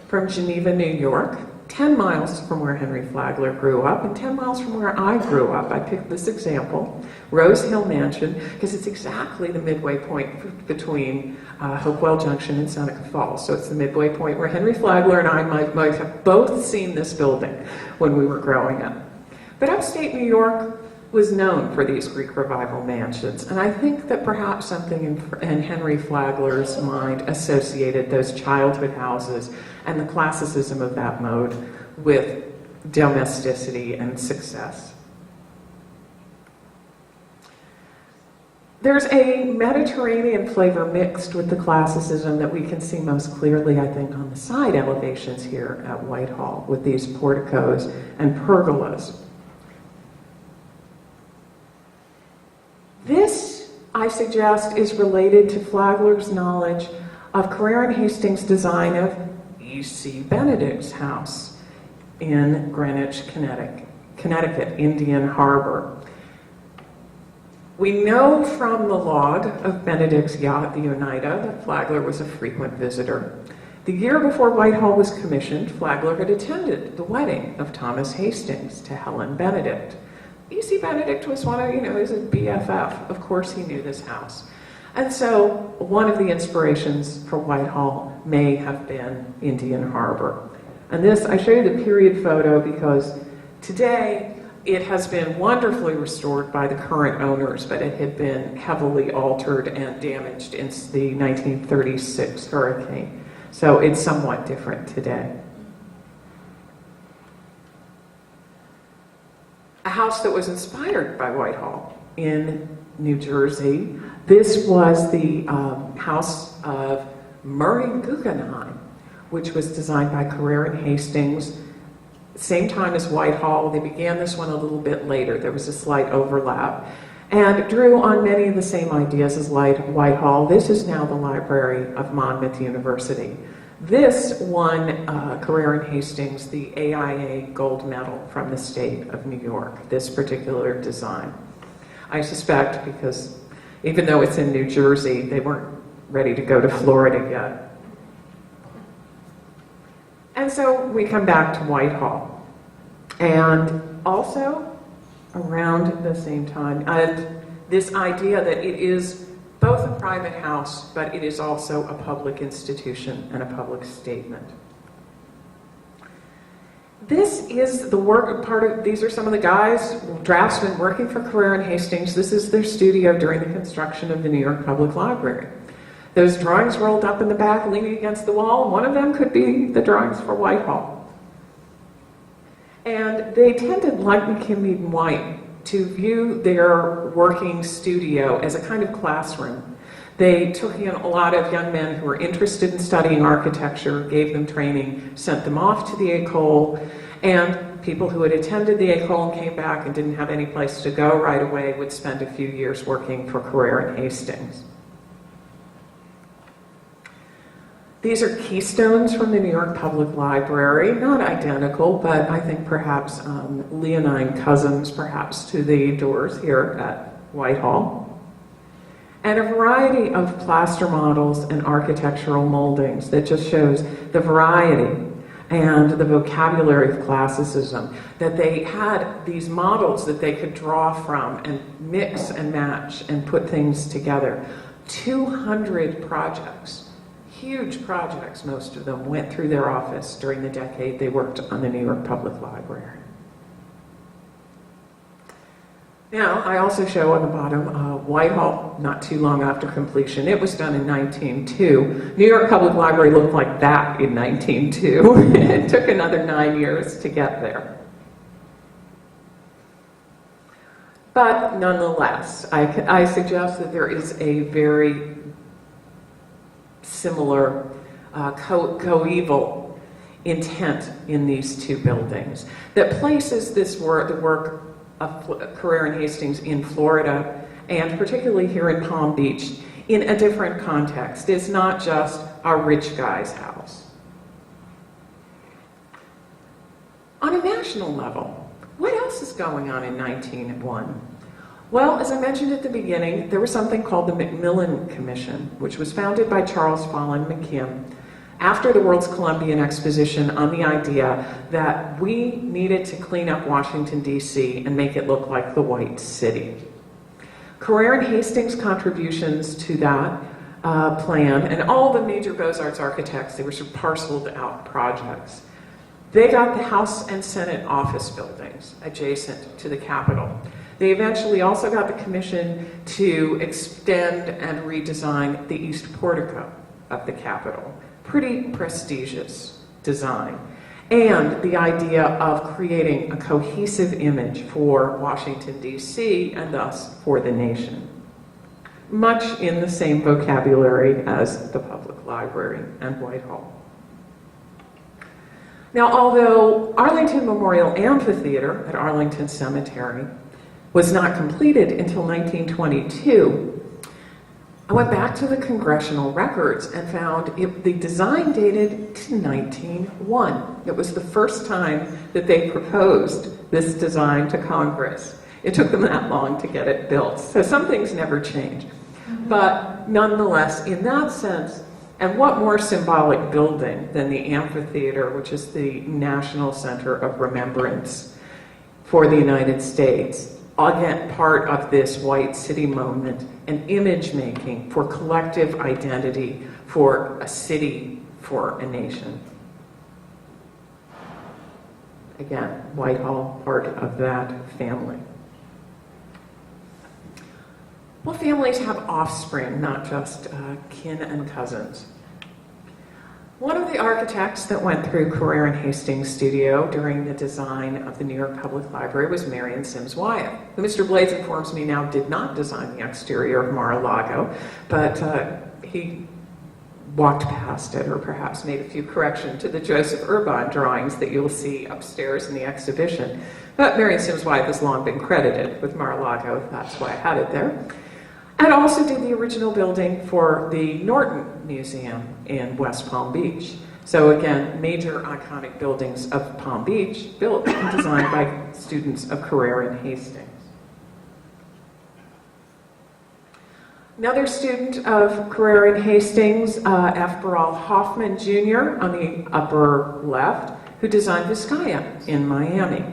from Geneva, New York, 10 miles from where Henry Flagler grew up and 10 miles from where I grew up. I picked this example, Rose Hill Mansion, because it's exactly the midway point between Hopewell Junction and Seneca Falls. So it's the midway point where Henry Flagler and I might have both seen this building when we were growing up. But upstate New York was known for these Greek Revival mansions, and I think that perhaps something in Henry Flagler's mind associated those childhood houses and the classicism of that mode with domesticity and success. There's a Mediterranean flavor mixed with the classicism that we can see most clearly, I think, on the side elevations here at Whitehall with these porticos and pergolas. This, I suggest, is related to Flagler's knowledge of Carrère and Hastings' design of E.C. Benedict's house in Greenwich, Connecticut, Indian Harbor. We know from the log of Benedict's yacht, the Oneida, that Flagler was a frequent visitor. The year before Whitehall was commissioned, Flagler had attended the wedding of Thomas Hastings to Helen Benedict. E.C. Benedict was one of, he was a BFF. Of course he knew this house. And so one of the inspirations for Whitehall may have been Indian Harbor. And this, I show you the period photo because today it has been wonderfully restored by the current owners, but it had been heavily altered and damaged in the 1936 hurricane. So it's somewhat different today. A house that was inspired by Whitehall in New Jersey. This was the house of Murray Guggenheim, which was designed by Carrère and Hastings. Same time as Whitehall. They began this one a little bit later. There was a slight overlap. And drew on many of the same ideas as Whitehall. This is now the Library of Monmouth University. This won Carrère and Hastings the AIA Gold Medal from the state of New York, this particular design. I suspect because even though it's in New Jersey, they weren't ready to go to Florida yet. And so we come back to Whitehall. And also, around the same time, this idea that it is both a private house, but it is also a public institution and a public statement. This is the work these are some of the guys, draftsmen working for Carrère and Hastings. This is their studio during the construction of the New York Public Library. Those drawings rolled up in the back, leaning against the wall. One of them could be the drawings for Whitehall. And they tended, like McKinley and White, to view their working studio as a kind of classroom. They took in a lot of young men who were interested in studying architecture, gave them training, sent them off to the École, and people who had attended the École and came back and didn't have any place to go right away would spend a few years working for Carrère and Hastings. These are keystones from the New York Public Library, not identical, but I think perhaps leonine cousins, perhaps, to the doors here at Whitehall. And a variety of plaster models and architectural moldings that just shows the variety and the vocabulary of classicism, that they had these models that they could draw from and mix and match and put things together. 200 projects. Huge projects, most of them, went through their office during the decade they worked on the New York Public Library. Now, I also show on the bottom Whitehall, not too long after completion. It was done in 1902. New York Public Library looked like that in 1902. It took another 9 years to get there. But nonetheless, I suggest that there is a very similar coeval intent in these two buildings that places this work, the work of Carrère and Hastings in Florida, and particularly here in Palm Beach, in a different context. It's not just a rich guy's house. On a national level, what else is going on in 1901? Well, as I mentioned at the beginning, there was something called the MacMillan Commission, which was founded by Charles Follen McKim after the World's Columbian Exposition on the idea that we needed to clean up Washington, D.C. and make it look like the White City. Carrère and Hastings' contributions to that plan, and all the major Beaux-Arts architects, they were sort of parceled out projects. They got the House and Senate office buildings adjacent to the Capitol. They eventually also got the commission to extend and redesign the east portico of the Capitol. Pretty prestigious design. And the idea of creating a cohesive image for Washington, D.C., and thus for the nation. Much in the same vocabulary as the Public Library and Whitehall. Now, although Arlington Memorial Amphitheater at Arlington Cemetery was not completed until 1922, I went back to the congressional records and found the design dated to 1901. It was the first time that they proposed this design to Congress. It took them that long to get it built. So some things never change. But nonetheless, in that sense, and what more symbolic building than the Amphitheater, which is the national center of remembrance for the United States, again, part of this White City moment, and image making for collective identity, for a city, for a nation. Again, Whitehall, part of that family. Well, families have offspring, not just kin and cousins. One of the architects that went through Carrère and Hastings' studio during the design of the New York Public Library was Marion Sims Wyatt, who Mr. Blades informs me now did not design the exterior of Mar-a-Lago, but he walked past it, or perhaps made a few corrections to the Joseph Urban drawings that you'll see upstairs in the exhibition. But Marion Sims Wyatt has long been credited with Mar-a-Lago, that's why I had it there. And also did the original building for the Norton Museum in West Palm Beach. So again, major iconic buildings of Palm Beach, built and designed by students of Carrère and Hastings. Another student of Carrère and Hastings, F. Baral Hoffman Jr. on the upper left, who designed Vizcaya in Miami.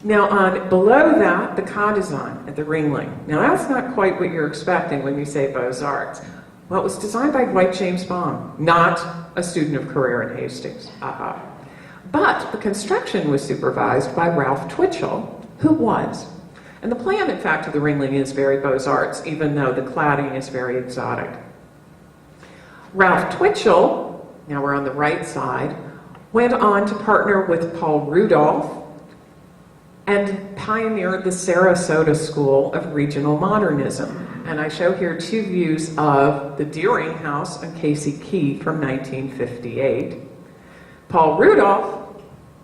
Now, below that, the Ka-design at the Ringling. Now, that's not quite what you're expecting when you say Beaux-Arts. Well, it was designed by Dwight James Bond, not a student of Carrère and Hastings. But the construction was supervised by Ralph Twitchell, who was. And the plan, in fact, of the Ringling is very Beaux-Arts, even though the cladding is very exotic. Ralph Twitchell, now we're on the right side, went on to partner with Paul Rudolph and pioneered the Sarasota School of Regional Modernism. And I show here two views of the Deering House on Casey Key from 1958. Paul Rudolph,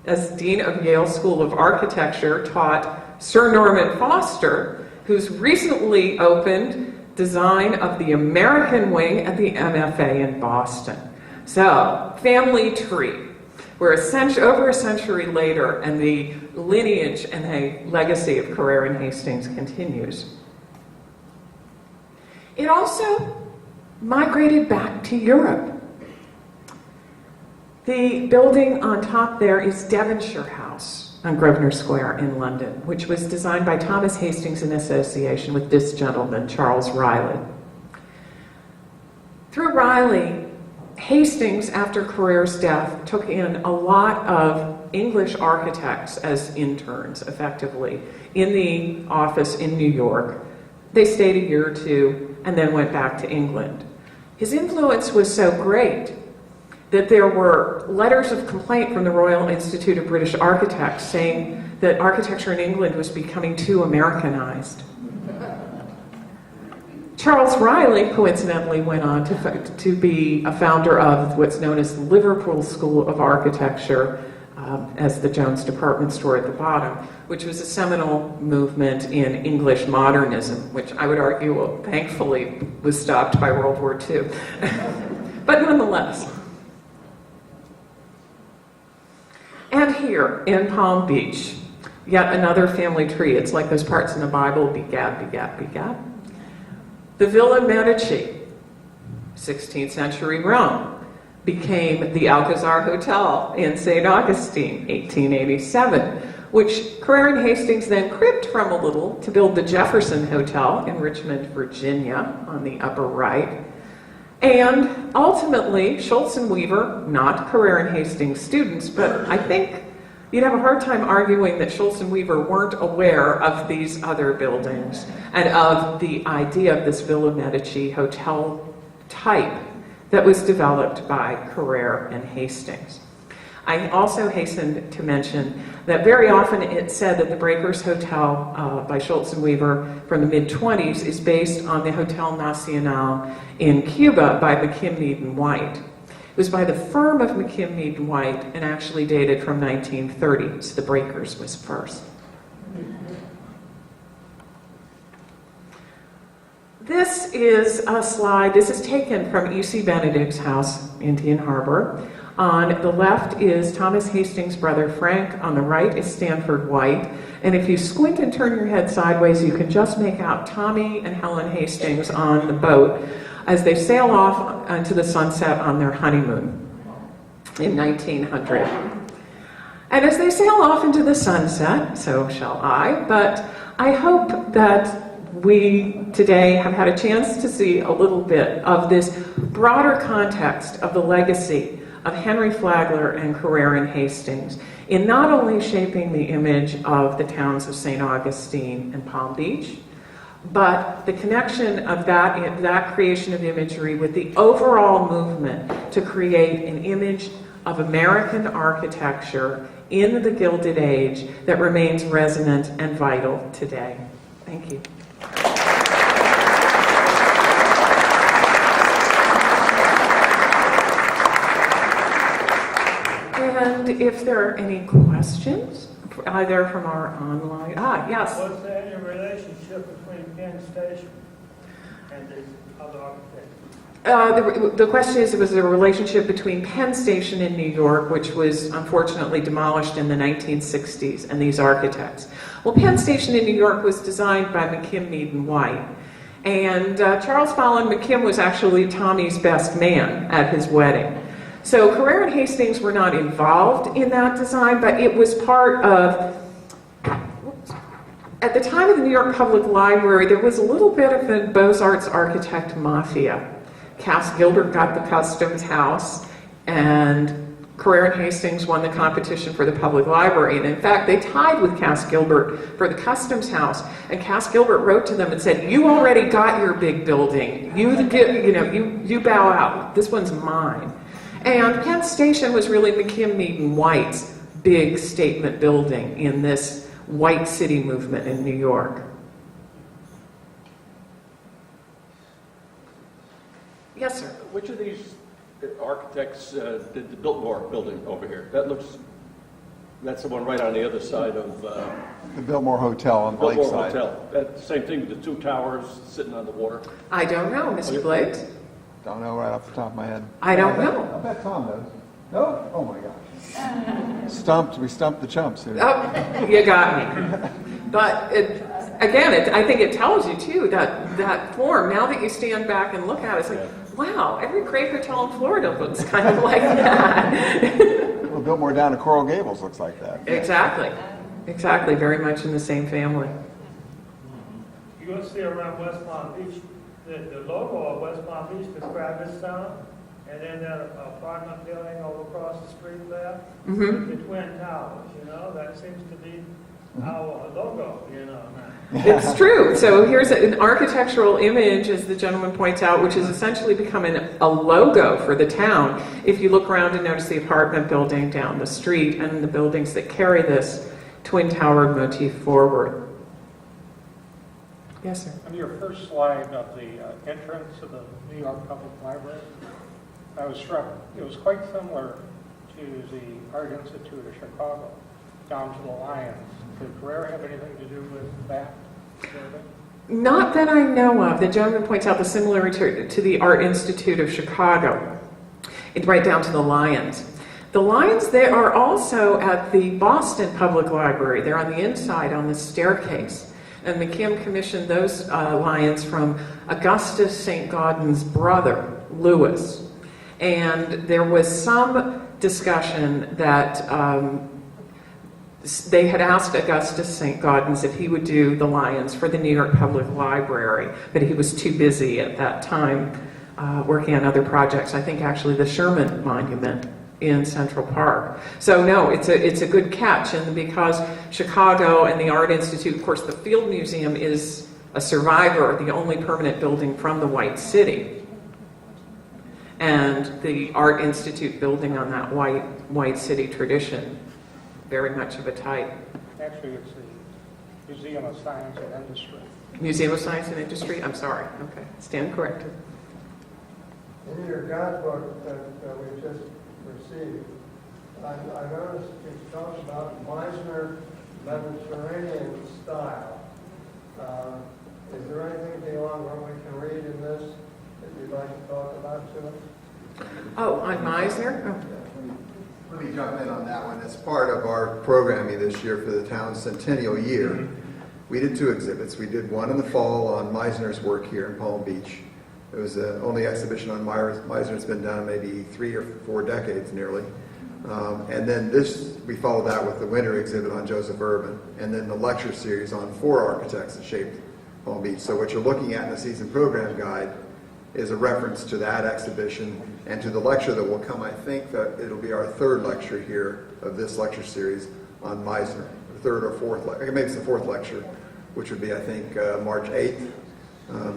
as Dean of Yale School of Architecture, taught Sir Norman Foster, who's recently opened design of the American wing at the MFA in Boston. So, family tree. We're over a century later, and the lineage and the legacy of Carrère and Hastings continues. It also migrated back to Europe. The building on top there is Devonshire House on Grosvenor Square in London, which was designed by Thomas Hastings in association with this gentleman, Charles Riley. Through Riley, Hastings, after Carrère's death, took in a lot of English architects as interns, effectively, in the office in New York. They stayed a year or two and then went back to England. His influence was so great that there were letters of complaint from the Royal Institute of British Architects saying that architecture in England was becoming too Americanized. Charles Riley, coincidentally, went on to be a founder of what's known as the Liverpool School of Architecture, as the Jones Department Store at the bottom, which was a seminal movement in English modernism, which I would argue, well, thankfully, was stopped by World War II. But nonetheless. And here in Palm Beach, yet another family tree. It's like those parts in the Bible, begat, begat, begat. The Villa Medici, 16th century Rome, became the Alcazar Hotel in St. Augustine, 1887, which Carrère and Hastings then cribbed from a little to build the Jefferson Hotel in Richmond, Virginia, on the upper right. And ultimately, Schultz and Weaver, not Carrère and Hastings students, but I think you'd have a hard time arguing that Schultz and Weaver weren't aware of these other buildings and of the idea of this Villa Medici hotel type that was developed by Carrère and Hastings. I also hasten to mention that very often it's said that the Breakers Hotel by Schultz and Weaver from the mid-20s is based on the Hotel Nacional in Cuba by McKim, Mead and White. It was by the firm of McKim, Mead and White and actually dated from 1930, so the Breakers was first. This is a slide, this is taken from E.C. Benedict's house, Indian Harbour, On the left is Thomas Hastings' brother Frank. On the right is Stanford White. And if you squint and turn your head sideways, you can just make out Tommy and Helen Hastings on the boat as they sail off into the sunset on their honeymoon in 1900. And as they sail off into the sunset, so shall I, but I hope that we today have had a chance to see a little bit of this broader context of the legacy of Henry Flagler and Carrère and Hastings in not only shaping the image of the towns of St. Augustine and Palm Beach, but the connection of that creation of imagery with the overall movement to create an image of American architecture in the Gilded Age that remains resonant and vital today. Thank you. And if there are any questions, either from our online, yes. What's the relationship between Penn Station and these other architects? The question is, was there a relationship between Penn Station in New York, which was unfortunately demolished in the 1960s, and these architects? Well, Penn Station in New York was designed by McKim, Mead, and White. And Charles Fallon McKim was actually Tommy's best man at his wedding. So Carrère and Hastings were not involved in that design, but it was part of, at the time of the New York Public Library, there was a little bit of a Beaux-Arts architect mafia. Cass Gilbert got the Customs House, and Carrère and Hastings won the competition for the Public Library. And in fact, they tied with Cass Gilbert for the Customs House. And Cass Gilbert wrote to them and said, "You already got your big building. You bow out. This one's mine." And Penn Station was really McKim, Mead, and White's big statement building in this white city movement in New York. Yes, sir. Which of these architects did the Biltmore building over here? That's the one right on the other side of The Biltmore Hotel on the Biltmore lakeside. Hotel. That same thing with the two towers sitting on the water. I don't know, Mr. Blades. Don't know right off the top of my head. I don't know. I bet Tom knows. No? Oh my gosh. We stumped the chumps here. Oh, you got me. But I think it tells you too that form. Now that you stand back and look at it, it's like, wow, every great hotel in Florida looks kind of like that. Well, Biltmore down to Coral Gables looks like that. Exactly. Very much in the same family. You go see around West Palm Beach, the logo of West Palm Beach describes this town, and then that apartment building over across the street there, the Twin Towers, that seems to be our logo, It's true. So here's an architectural image, as the gentleman points out, which is essentially becoming a logo for the town. If you look around and notice the apartment building down the street and the buildings that carry this twin tower motif forward. Yes, sir. On your first slide of the entrance of the New York Public Library, I was struck. It was quite similar to the Art Institute of Chicago, down to the Lions. Did Carrère have anything to do with that? Not that I know of. The gentleman points out the similarity to the Art Institute of Chicago, right down to the Lions. The Lions, they are also at the Boston Public Library. They're on the inside, on the staircase. And McKim commissioned those lions from Augustus St. Gaudens's brother, Louis. And there was some discussion that they had asked Augustus St. Gaudens if he would do the lions for the New York Public Library, but he was too busy at that time working on other projects. I think actually the Sherman Monument in Central Park. So no, it's a good catch, and because Chicago and the Art Institute, of course the Field Museum is a survivor, the only permanent building from the White City, and the Art Institute building on that White City tradition, very much of a type. Actually, it's the Museum of Science and Industry. Museum of Science and Industry? I'm sorry. Okay. Stand corrected. In your guidebook that we just received, I noticed it talks about Meisner Mediterranean style. Is there anything beyond what we can read in this that you'd like to talk about to us? Oh, on Meisner? Oh. Let me jump in on that one. As part of our programming this year for the town's centennial year, we did 2 exhibits. We did one in the fall on Meisner's work here in Palm Beach. It was the only exhibition on Meisner that's been done in maybe 3 or 4 decades nearly. And then we followed that with the winter exhibit on Joseph Urban, and then the lecture series on 4 architects that shaped Palm Beach. So what you're looking at in the season program guide is a reference to that exhibition and to the lecture that will come. I think that it'll be our 3rd lecture here of this lecture series on Meisner, the 3rd or 4th, maybe it's the 4th lecture, which would be, I think, March 8th.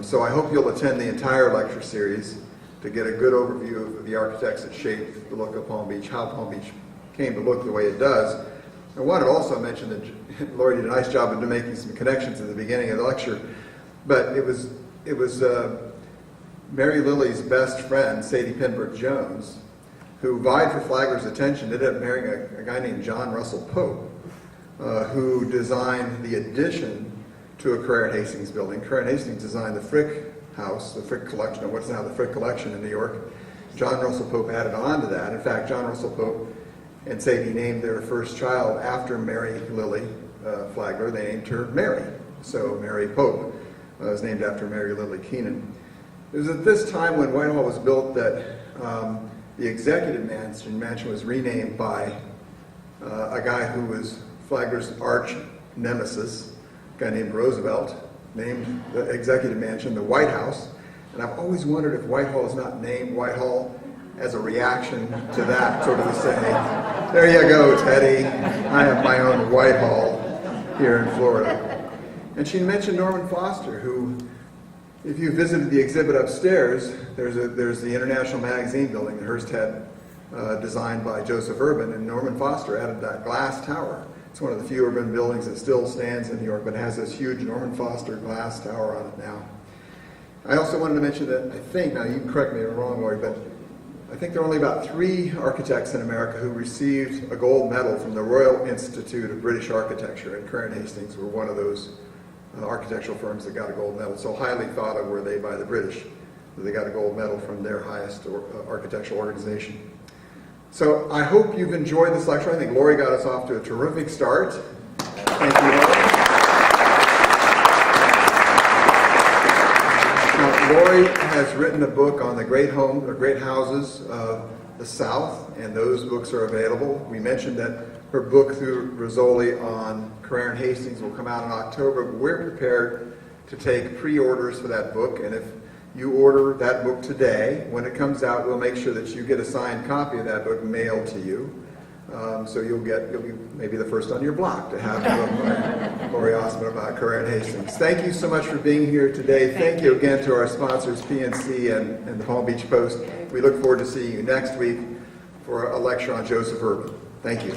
So I hope you'll attend the entire lecture series to get a good overview of the architects that shaped the look of Palm Beach, how Palm Beach came to look the way it does. I wanted to also mention that Laurie did a nice job of making some connections at the beginning of the lecture, but it was Mary Lily's best friend, Sadie Penbrook Jones, who vied for Flagler's attention, ended up marrying a guy named John Russell Pope, who designed the addition to a Carrère and Hastings building. Carrère and Hastings designed the Frick House, the Frick Collection, or what's now the Frick Collection in New York. John Russell Pope added on to that. In fact, John Russell Pope and Sadie named their first child after Mary Lily Flagler. They named her Mary. So Mary Pope was named after Mary Lily Keenan. It was at this time when Whitehall was built that the executive mansion was renamed by a guy who was Flagler's arch nemesis, a guy named Roosevelt, named the executive mansion the White House. And I've always wondered if Whitehall is not named Whitehall as a reaction to that, sort of to say, there you go, Teddy, I have my own Whitehall here in Florida. And she mentioned Norman Foster, who, if you visited the exhibit upstairs, there's the International Magazine building that Hearst had designed by Joseph Urban, and Norman Foster added that glass tower. It's one of the few urban buildings that still stands in New York, but has this huge Norman Foster glass tower on it now. I also wanted to mention that I think, now you can correct me if I'm wrong, Laurie, but I think there are only about 3 architects in America who received a gold medal from the Royal Institute of British Architecture, and Carrère and Hastings were one of those architectural firms that got a gold medal. So highly thought of were they by the British, that they got a gold medal from their highest architectural organization. So I hope you've enjoyed this lecture. I think Laurie got us off to a terrific start. Thank you, Laurie. Now, Laurie has written a book on the great homes or great houses of the South, and those books are available. We mentioned that her book through Rizzoli on Carrère and Hastings will come out in October. We're prepared to take pre-orders for that book, and if you order that book today, when it comes out, we'll make sure that you get a signed copy of that book mailed to you. So you'll be maybe the first on your block to have a book by Laurie Ossman about Carrère and Hastings. Thank you so much for being here today. Thank you again to our sponsors, PNC and the Palm Beach Post. We look forward to seeing you next week for a lecture on Joseph Urban. Thank you.